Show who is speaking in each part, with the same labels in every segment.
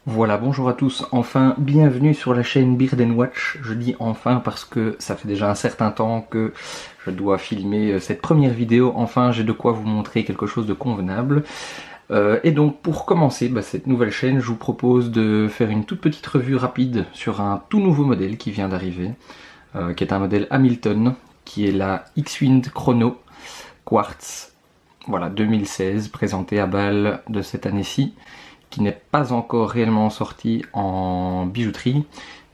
Speaker 1: Voilà, bonjour à tous, enfin bienvenue sur la chaîne Beard Watch. Je dis enfin parce que ça fait déjà un certain temps que je dois filmer cette première vidéo. Enfin, j'ai de quoi vous montrer quelque chose de convenable. Et donc pour commencer cette nouvelle chaîne, je vous propose de faire une toute petite revue rapide sur un tout nouveau modèle qui vient d'arriver, qui est un modèle Hamilton, qui est la X-Wind Chrono Quartz, voilà, 2016, présenté à Bâle de cette année-ci, qui n'est pas encore réellement sorti en bijouterie,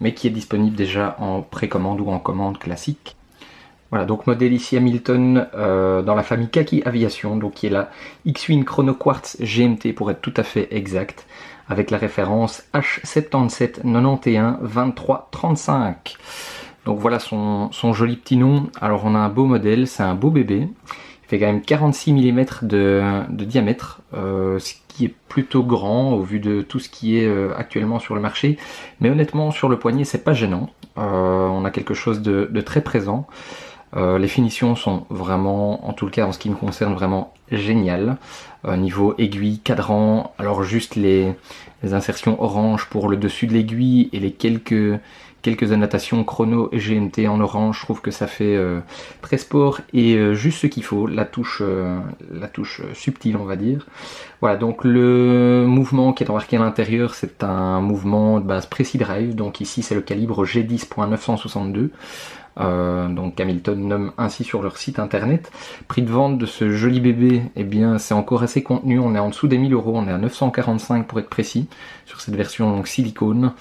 Speaker 1: mais qui est disponible déjà en précommande ou en commande classique. Voilà, donc modèle ici Hamilton dans la famille Kaki Aviation, donc qui est la X-Wing Chrono Quartz GMT pour être tout à fait exact, avec la référence H77912335. Donc voilà son joli petit nom. Alors on a un beau modèle, c'est un beau bébé. Il fait quand même 46 mm de diamètre, ce qui est plutôt grand au vu de tout ce qui est actuellement sur le marché. Mais honnêtement, sur le poignet, c'est pas gênant. On a quelque chose de très présent. Les finitions sont vraiment, en tout cas en ce qui me concerne, vraiment géniales. Niveau aiguille, cadran, alors juste les insertions orange pour le dessus de l'aiguille et les quelques annotations chrono et GMT en orange, je trouve que ça fait très sport et juste ce qu'il faut, la touche subtile on va dire. Voilà, donc le mouvement qui est embarqué à l'intérieur, c'est un mouvement de base Précis Drive, donc ici c'est le calibre G10.962. Donc Hamilton nomme ainsi sur leur site internet. Prix de vente de ce joli bébé, eh bien c'est encore assez contenu, on est en dessous des 1000 euros, on est à 945 pour être précis, sur cette version donc silicone.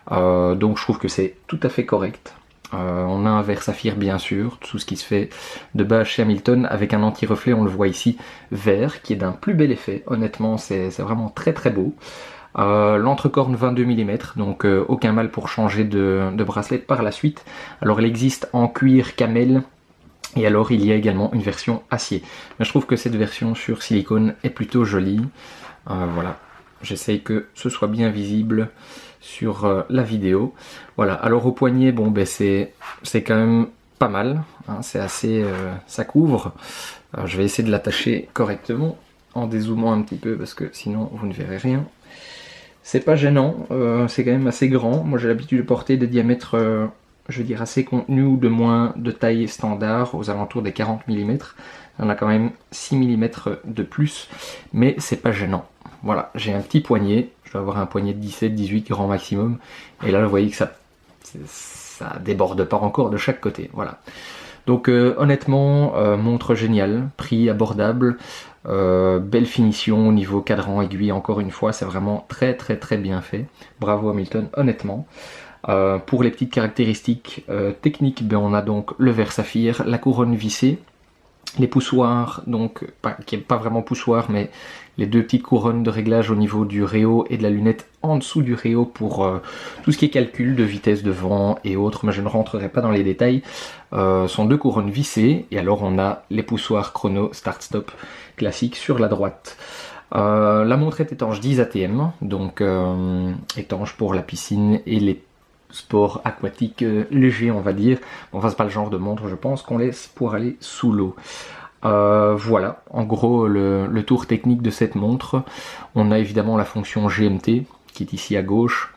Speaker 1: Donc je trouve que c'est tout à fait correct. On a un verre saphir bien sûr, tout ce qui se fait de base chez Hamilton, avec un anti-reflet, on le voit ici, vert, qui est d'un plus bel effet, honnêtement c'est vraiment très très beau. L'entrecorne 22 mm, donc aucun mal pour changer de bracelet par la suite. Alors il existe en cuir camel, et alors il y a également une version acier. Mais je trouve que cette version sur silicone est plutôt jolie. Voilà, j'essaye que ce soit bien visible sur la vidéo. Voilà, alors au poignet, bon c'est quand même pas mal, hein, c'est assez, ça couvre. Alors, je vais essayer de l'attacher correctement en dézoomant un petit peu parce que sinon vous ne verrez rien. C'est pas gênant, c'est quand même assez grand. Moi j'ai l'habitude de porter des diamètres, je veux dire, assez contenus ou de moins de taille standard, aux alentours des 40 mm. On a quand même 6 mm de plus, mais c'est pas gênant. Voilà, j'ai un petit poignet, je dois avoir un poignet de 17-18 grand maximum, et là vous voyez que ça déborde pas encore de chaque côté, voilà. Donc honnêtement, montre géniale, prix abordable, belle finition au niveau cadran, aiguille, encore une fois, c'est vraiment très très très bien fait. Bravo Hamilton, honnêtement. Pour les petites caractéristiques techniques, on a donc le verre saphir, la couronne vissée, les poussoirs, donc qui n'est pas vraiment poussoir, mais les deux petites couronnes de réglage au niveau du réo et de la lunette en dessous du réo pour tout ce qui est calcul de vitesse de vent et autres, mais je ne rentrerai pas dans les détails, sont deux couronnes vissées, et alors on a les poussoirs chrono start-stop classiques sur la droite. La montre est étanche 10 ATM, donc étanche pour la piscine et les sports aquatiques légers on va dire. Enfin c'est pas le genre de montre je pense qu'on laisse pour aller sous l'eau. Voilà, en gros le tour technique de cette montre. On a évidemment la fonction GMT qui est ici à gauche,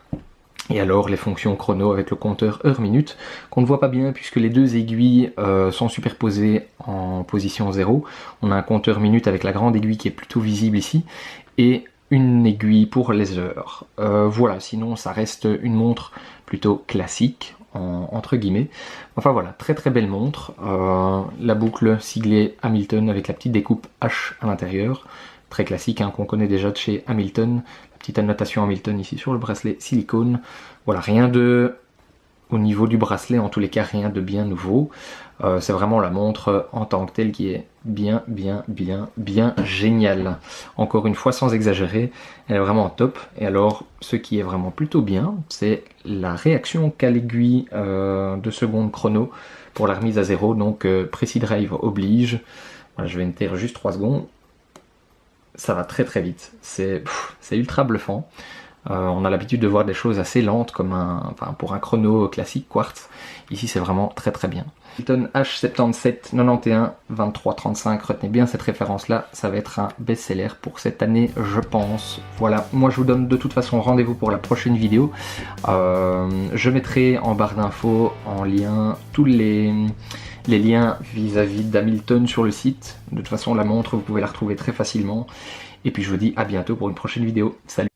Speaker 1: et alors les fonctions chrono avec le compteur heure-minute qu'on ne voit pas bien puisque les deux aiguilles sont superposées en position 0. On a un compteur minute avec la grande aiguille qui est plutôt visible ici, et une aiguille pour les heures. Voilà, sinon ça reste une montre plutôt classique, entre guillemets. Enfin voilà, très très belle montre. La boucle siglée Hamilton avec la petite découpe H à l'intérieur. Très classique, hein, qu'on connaît déjà de chez Hamilton. La petite annotation Hamilton ici sur le bracelet silicone. Voilà, rien de... Au niveau du bracelet, en tous les cas, rien de bien nouveau. C'est vraiment la montre en tant que telle qui est bien géniale. Encore une fois, sans exagérer, elle est vraiment top. Et alors, ce qui est vraiment plutôt bien, c'est la réaction qu'a l'aiguille de seconde chrono pour la remise à zéro. Donc, Précis Drive oblige. Voilà, je vais me taire juste 3 secondes. Ça va très très vite. C'est ultra bluffant. On a l'habitude de voir des choses assez lentes comme pour un chrono classique quartz. Ici c'est vraiment très très bien. Hamilton H77 91 23 35, retenez bien cette référence là, ça va être un best-seller pour cette année je pense. Voilà, moi je vous donne de toute façon rendez-vous pour la prochaine vidéo. Je mettrai en barre d'infos en lien tous les liens vis-à-vis d'Hamilton sur le site. De toute façon la montre vous pouvez la retrouver très facilement. Et puis je vous dis à bientôt pour une prochaine vidéo. Salut!